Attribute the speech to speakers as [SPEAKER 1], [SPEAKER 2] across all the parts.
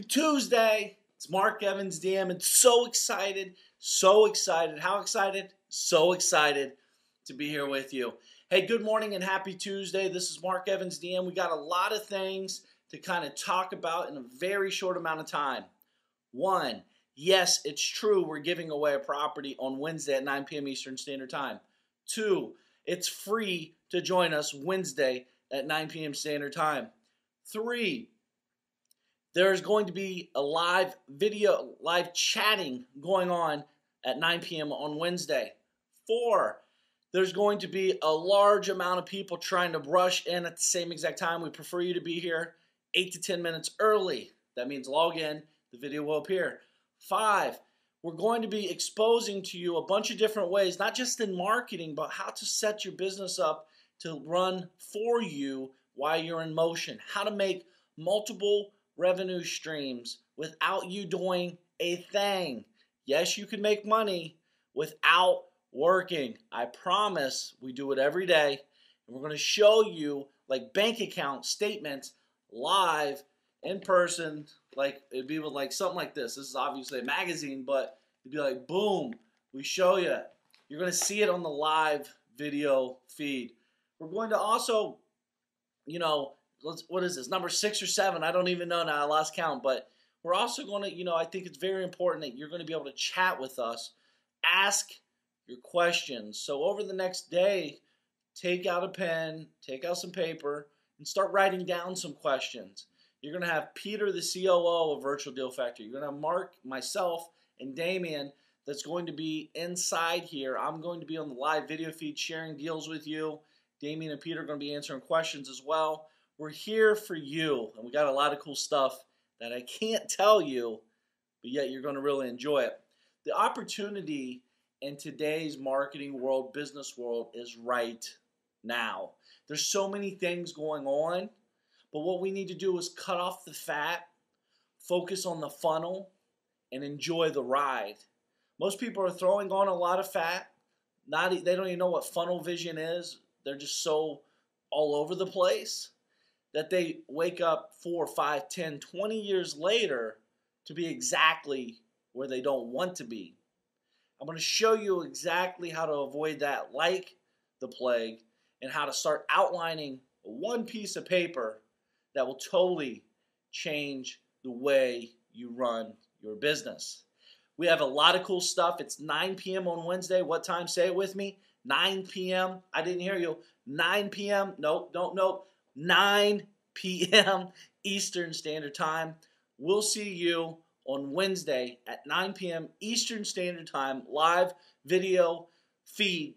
[SPEAKER 1] Tuesday. It's Mark Evans DM, and so excited. How excited? So excited to be here with you. Hey, good morning and happy Tuesday. This is Mark Evans DM. We got a lot of things to kind of talk about in a very short amount of time. One, yes, it's true we're giving away a property on Wednesday at 9 p.m. Eastern Standard Time. Two, it's free to join us Wednesday at 9 p.m. Standard Time. Three, there's going to be a live chatting going on at 9 p.m. on Wednesday. Four, there's going to be a large amount of people trying to rush in at the same exact time. We prefer you to be here 8 to 10 minutes early. That means log in, the video will appear. Five, we're going to be exposing to you a bunch of different ways, not just in marketing, but how to set your business up to run for you while you're in motion. How to make multiple revenue streams without you doing a thing. Yes, you can make money without working. I promise we do it every day. And we're going to show you like bank account statements live in person. Like it'd be like something like this. This is obviously a magazine, but it'd be like, boom, we show you. You're going to see it on the live video feed. We're going to also, what is this, number 6 or 7? I don't even know now. I lost count. But we're also going to, I think it's very important that you're going to be able to chat with us, ask your questions. So over the next day, take out a pen, take out some paper, and start writing down some questions. You're going to have Peter, the COO of Virtual Deal Factory. You're going to have Mark, myself, and Damien that's going to be inside here. I'm going to be on the live video feed sharing deals with you. Damien and Peter are going to be answering questions as well. We're here for you, and we got a lot of cool stuff that I can't tell you, but yet you're going to really enjoy it. The opportunity in today's marketing world, business world, is right now. There's so many things going on, but what we need to do is cut off the fat, focus on the funnel, and enjoy the ride. Most people are throwing on a lot of fat. They don't even know what funnel vision is. They're just so all over the place that they wake up 4, 5, 10, 20 years later to be exactly where they don't want to be. I'm going to show you exactly how to avoid that like the plague and how to start outlining one piece of paper that will totally change the way you run your business. We have a lot of cool stuff. It's 9 p.m. on Wednesday. What time? Say it with me. 9 p.m. I didn't hear you. 9 p.m. Nope. 9 p.m. Eastern Standard Time. We'll see you on Wednesday at 9 p.m. Eastern Standard Time. Live video feed.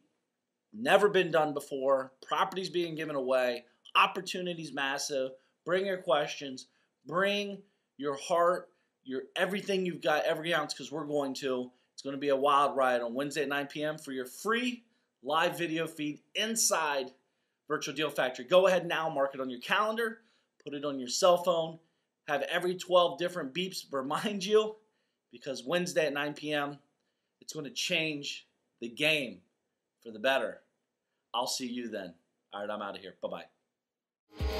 [SPEAKER 1] Never been done before. Properties being given away. Opportunities massive. Bring your questions. Bring your heart, your everything you've got, every ounce, because we're going to. It's going to be a wild ride on Wednesday at 9 p.m. for your free live video feed inside Virtual Deal Factory. Go ahead now, mark it on your calendar, put it on your cell phone, have every 12 different beeps remind you, because Wednesday at 9 p.m., it's going to change the game for the better. I'll see you then. All right, I'm out of here. Bye-bye.